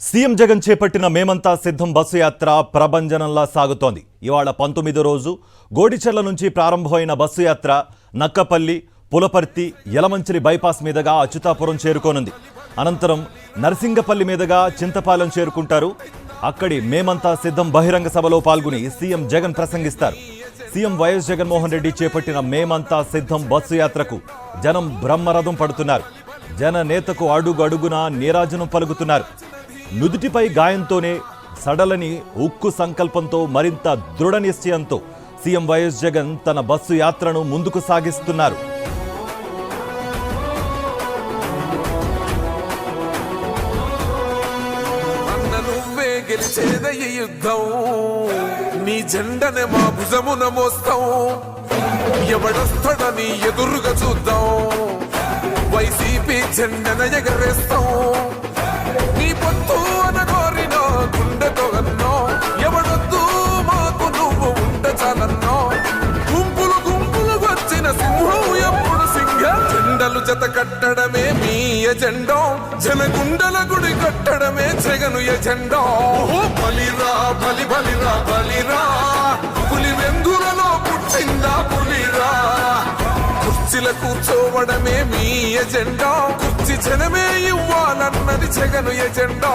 CM Jagan చేపట్టిన మేమంతా సిద్ధం బస్సు యాత్ర ప్రభంజనంలా సాగుతోంది. ఇవాళ 19వ రోజు గోడిచెర్ల నుంచి ప్రారంభమైన బస్సు యాత్ర నక్కపల్లి, పులపర్తి, యలమంచిలి బైపాస్ మీదుగా అచ్యుతాపురం చేరుకోనుంది. అనంతరం నర్సింగపల్లి మీదుగా చింతపాలెం చేరుకుంటారు. అక్కడి మేమంతా సిద్ధం బహిరంగ సభలో పాల్గొని సీఎం జగన్ ప్రసంగిస్తారు. సీఎం వైఎస్ జగన్మోహన్ రెడ్డి చేపట్టిన మేమంతా సిద్ధం బస్సు యాత్రకు జనం బ్రహ్మరథం పడుతున్నారు. జన నేతకు అడుగు అడుగున నీరాజనం పలుకుతున్నారు. నుదుటిపై గాయంతోనే సడలని ఉక్కు సంకల్పంతో మరింత దృఢ నిశ్చయంతో సీఎం వైఎస్ జగన్ తన బస్సు యాత్రను ముందుకు సాగిస్తున్నారు. నీ జెండనే మా భుజమున మోస్తాం, ఎవడొస్తాడని ఎదురుగా చూద్దాం, వైసీపీ జెండన ఎగరేస్తాం. నీ పొత్తు అనగోరినో గుండెతో అన్నో, ఎవడొద్దు మాకు నువ్వు ఉండ చాలన్నో. గుంపులు గుంపులు వచ్చిన సింహం ఎప్పుడు సింహ. జెండలు జత కట్టడమే మీ ఎజెండో, జనగుండల గుడి కట్టడమే జగను ఎజెండో. బలిరా బలి బలిరా బలిరా, పులి వెందులలో పుట్టిందా పులిరా. కుర్చీల కూర్చోవడమే మీ ఎజెండా, కుర్చీ జనమే ఇవ్వాలన్నది జగను ఎజెండా.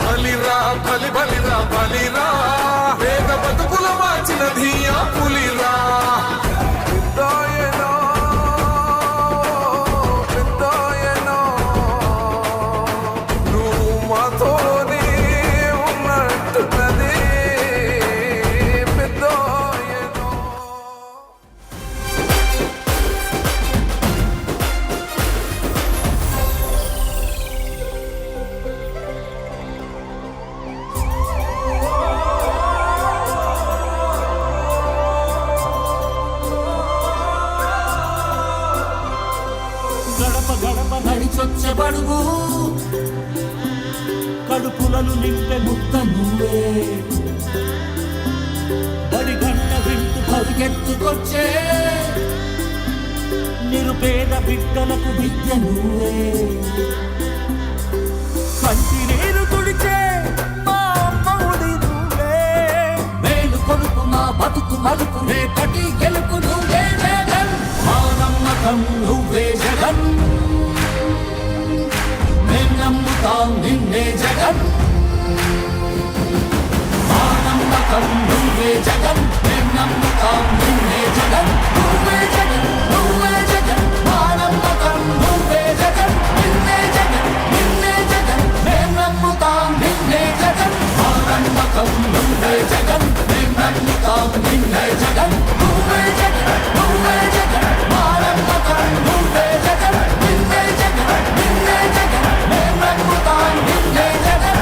బలిరా బలి బలిరా బలిరా, పేద బతుకుల మార్చిన ధీయా పులిరా. పెద్దాయనా పెద్దాయనా, నువ్వు మాతోనే ఉన్నట్టున్నదే పెద్దాయనా. గడప గడప నడిచొచ్చబడుగు, కడుపులను నింపే ముద్ద నువ్వే. బడి గంట వింటూ పరిగెత్తుకొచ్చే నిరుపేద బిడ్డలకు విద్య నువ్వే. కంటి నీరు తుడిచే మా అమ్మఒడి నువ్వే. మేలు కొడుకు మా బతుకు మలుపు, రేపటి గెలుపు నువ్వే జగన్. మా నమ్మకం నువ్వే జగన్, మేం నమ్ముతాం నిన్నే జగన్. మా నమ్మకం నువ్వే జగన్, మేం నమ్ముతాం నిన్నే జగన్. నువ్వే జగన్ నువ్వే జగన్, మా నమ్మకం నువ్వే జగన్. నిన్నే జగన్ నిన్నే జగన్, మేం నమ్ముతాం నిన్నే జగన్. మా నమ్మకం నువ్వే జగన్, మేం నమ్ముతాం నిన్నే జగన్. నువ్వే జగన్ నువ్వే జగన్, మా నమ్మకం నువ్వే జగన్. నిన్నే జగన్ నిన్నే జగన్, మేం నమ్ముతాం నిన్నే జగన్.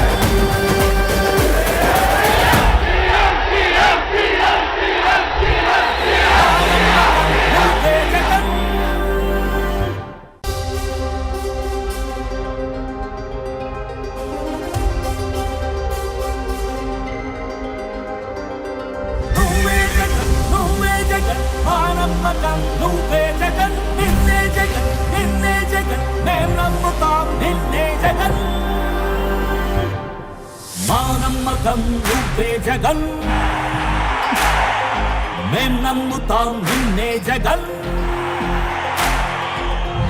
నువ్వే జగన్ నువ్వే జగన్, మా నమ్మకం నువ్వే జగన్. నిన్నే జగన్ నిన్నే జగన్, మేం నమ్ముతాం నిన్నే జగన్. మా నమ్మకం నువ్వే జగన్, మేం నమ్ముతాం నిన్నే జగన్.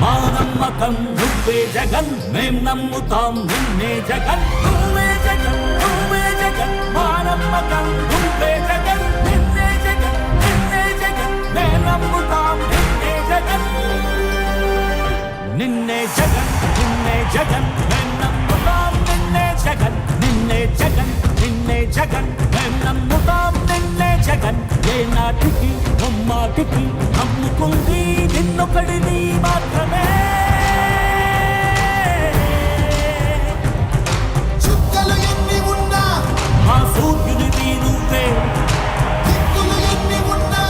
మా నమ్మకం నువ్వే జగన్, మేం నమ్ముతాం నిన్నే జగన్. నువ్వే జగన్ నువ్వే జగన్, మా నమ్మకం నువ్వే జగన్. నిన్నే జగన్ నిన్నే జగన్, మేం నమ్ముతాం నిన్నే జగన్. నిన్నే జగన్ నిన్నే జగన్, మేం నమ్ముతాం నిన్నే జగన్. నిన్నే జగన్ నిన్నే జగన్, మేం నమ్ముతాం నిన్నే జగన్. ఏ నాటికి నమ్మాటికి నమ్ముకుంది నిన్నొకడిని మాత్రమే. చుక్కలు ఎన్ని ఉన్నా, మా సూర్యునివి నువ్వే. దిక్కులు ఎన్ని ఉన్నా,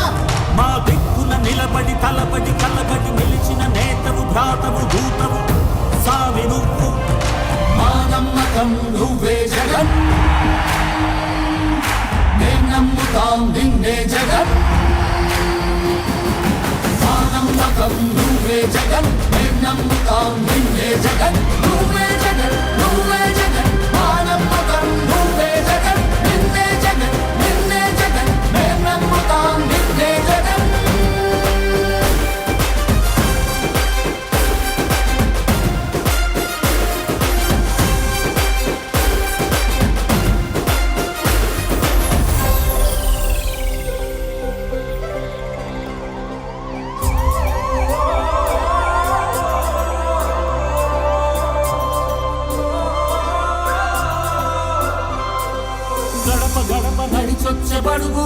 మా దిక్కున నిలబడి తలబడి కలబడి నిలిచిన నేతవు, భ్రాతవు, దూతవు, సావి నువ్వు. మా నమ్మకం నువ్వే జగన్, మేం నమ్ముతాం నిన్నే జగన్. మా నమ్మకం నువ్వే జగన్, మేం నమ్ముతాం నిన్నే జగన్. నువ్వే జగన్ నువ్వే జగన్, మా పంచబడుగు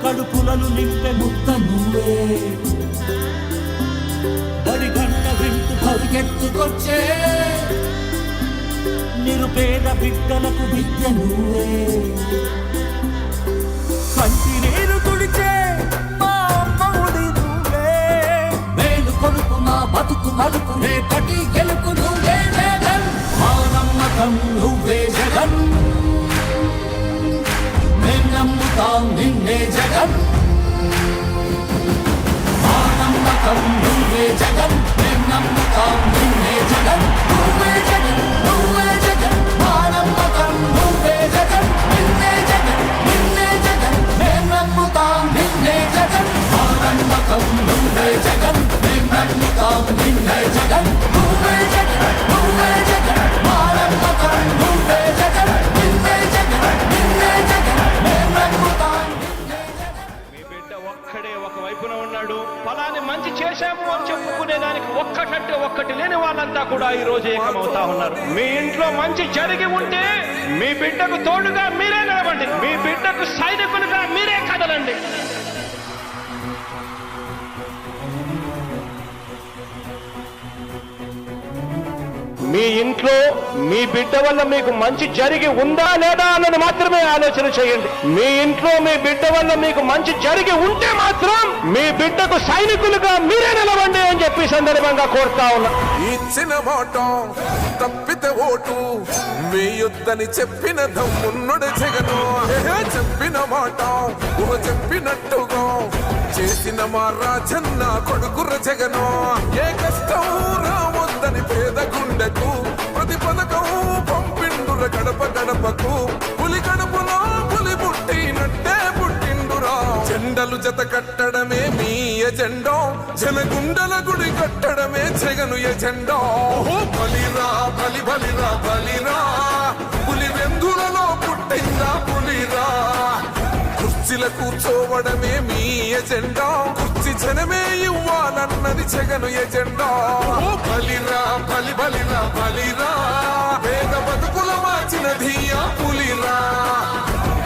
కడుపులను నింపే ముద్ద నువ్వే బడిగంట వింటూ పరిగెత్తుకొచ్చే నిరుపేద బిడ్డలకు విద్య నువ్వే కంటి నీరు తుడిచే మా అమ్మఒడి నువ్వే మేలు కొడుకు మా బతుకు మలుపు రేపటి గెలుపు నువ్వే జగన్ మా నమ్మకం నువ్వే జగన్ మేం నమ్ముతాం నిన్నే జగన్ మా నమ్మకం నువ్వే జగన్ మేం నమ్ముతాం నిన్నే జగన్ నువ్వే జగన్ నువ్వే జగన్ మా నమ్మకం నువ్వే జగన్ నిన్నే జగన్ నిన్నే జగన్ మేం నమ్ముతాం నిన్నే జగన్ మా నమ్మకం నువ్వే జగన్ మేం నమ్ముతాం నిన్నే జగన్ నువ్వే జగన్ నువ్వే జగన్ మా నమ్మకం నువ్వే జగన్ నిన్నే జగన్ నిన్నే జగన్ మేం నమ్ముతాం నిన్నే జగన్ మీ బిడ్డ ఒక్కడే ఒక వైపున ఉన్నాడు. ఫలాన్ని మంచి చేశాము అని చెప్పుకునే దానికి ఒక్కటంటే ఒక్కటి లేని వాళ్ళంతా కూడా ఈ రోజు ఏకమవుతా ఉన్నారు. మీ ఇంట్లో మంచి జరిగి ఉంటే మీ బిడ్డకు తోడుగా మీరే నిలబండి, మీ బిడ్డకు సైనికులుగా మీరే కదలండి. మీ ఇంట్లో మీ బిడ్డ వల్ల మీకు మంచి జరిగి ఉందా లేదా అన్నది మాత్రమే ఆలోచన చేయండి. మీ ఇంట్లో మీ బిడ్డ వల్ల మీకు మంచి జరిగి ఉంటే మాత్రం మీ బిడ్డకు సైనికులుగా మీరే నిలవండి అని చెప్పి సందర్భంగా కోరుతా ఉన్నా. ఇచ్చిన మాట తప్పితే ఓటు వేయొద్దని చెప్పిన దమ్మున్నడు జగను. చెప్పిన మాట ఊహ చెప్పినట్టుగా చేసిన మా రాజన్న కొడుకుర జగను. ఏ కష్టం రావద్దని పేద గుండెకు ప్రతి పథకం పంపిండుర గడప గడపకు. పులి గడపలో పులి పుట్టినట్టే పుట్టిండురా. జెండలు జత కట్టడమే మీ ఎజెండా, జనగుండల గుడి కట్టడమే జగను ఎజెండా. బలిరా బలి బలిరా బలిరా, పులి వెందులలో పుట్టిందా పులిరా. కుర్చీల కూర్చోవడమే మీ ఎజెండా, కుర్చీ జనమే ఇవ్వాలన్నది జగను ఎజెండా. బలిరా బలి బలిరా బలిరా, పేద బతుకుల మార్చినది ఆ పులిరా.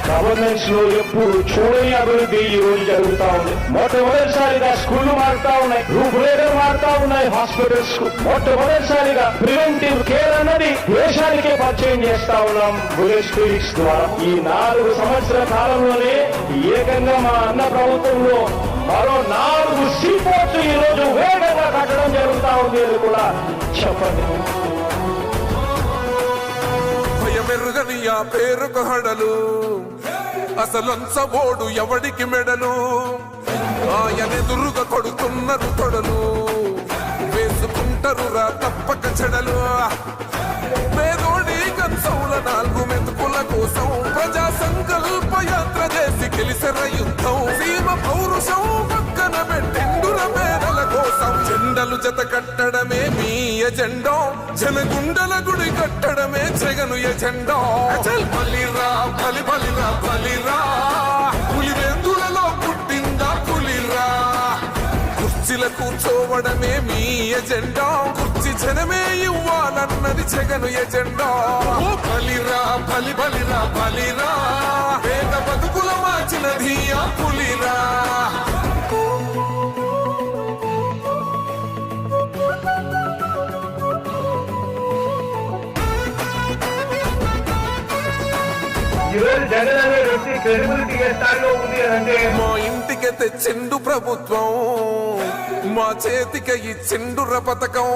గవర్నెన్స్ లో ఎప్పుడు చూడని అభివృద్ధి ఈ రోజు జరుగుతా ఉంది. మొట్టమొదటిసారిగా స్కూళ్లు మారుతా ఉన్నాయి, రూపురేఖలు మారుతా ఉన్నాయి. హాస్పిటల్స్ కు మొట్టమొదటిసారిగా ప్రివెంటివ్ కేర్ అన్నది దేశానికే పరిచయం చేస్తా ఉన్నాం బుల్లెట్ క్లినిక్స్ ద్వారా. ఈ 4 సంవత్సరాల కాలంలోనే ఏకంగా మా అన్న ప్రభుత్వంలో మరో 4 సీపోర్ట్స్ ఈ రోజు వేగంగా కట్టడం జరుగుతా ఉంది అని కూడా చెప్పండి. భయమెరుగని ఆ పేరుకు హడలు, అసలంచబోడు ఎవడికి మెడలు. ఆయనెదురుగా కొడుతున్నారు తొడలు, వేసుకుంటారు రా తప్పక చెడలు. పేదోడి కంచౌల 4 మెతుకుల కోసం ప్రజా సంకల్ప యాత్ర చేసి గెలిసెర యుద్ధం. సీమ పౌరుషం పక్కన పెట్టిండుర పేదల కోసం. జెండలు జత కట్టడమే మీ ఎజెండా, జనగుండల గుడి కట్టడమే జగను ఎజెండా. బలిరా బలి బలిరా బలిరా, పులి వెందులలో పుట్టిందా పులిరా. కుర్చీల కూర్చోవడమే మీ ఎజెండా, కుర్చీ జనమే ఇవ్వాలన్నది జగను ఎజెండా. బలిరా బలి బలిరా బలిరా, పేద బతుకుల మార్చినది ఆ పులిరా. ఈరోజు జగన్ అనే వ్యక్తి క్రెడిబిలిటీ ఏ స్థాయిలో ఉంది అంటే మా ఇంటికి తెచ్చిండు ప్రభుత్వం, మా చేతికి ఇచ్చిండుర పథకం.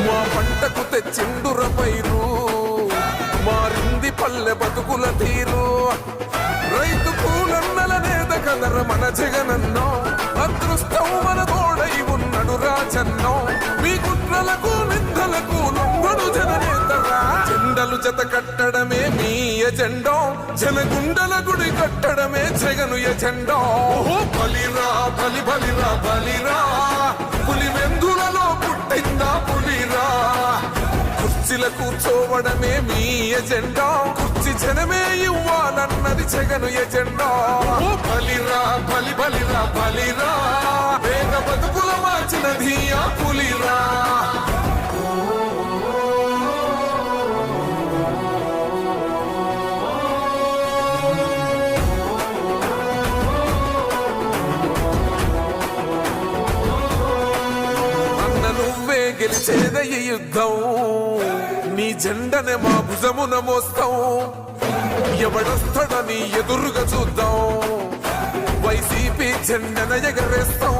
మా పంటకు తెచ్చిండుర పైరు, మారింది పల్లె బతుకుల తీరు. రైతు కూలన్నల నేత కదర మన జగనన్నో, అదృష్టం మన తోడై ఉన్నడు రాజన్నో. మీ కుట్రలకు నిందలకు లొంగడు జననేతరా. జెండలు జత కట్టడమే మీ ఎజెండా, జనగుండల గుడి కట్టడమే జగను ఎజెండా. బలిరా బలి బలిరా బలిరా, పులి వెందులలో పుట్టిందా పులిరా. కుర్చీల కూర్చోవడమే మీ ఎజెండా, కుర్చీ జనమే ఇవ్వాలన్నది జగను ఎజెండా. బలిరా బలి బలిరా బలిరా, పేద బతుకుల మార్చినది ఆ పులిరా. గెలిచేదే ఈ యుద్ధం నీ జెండనే మా భుజమున మోస్తాం ఎవడొస్తాడని ఎదురుగా చూద్దాం వైసీపీ జెండన ఎగరేస్తాం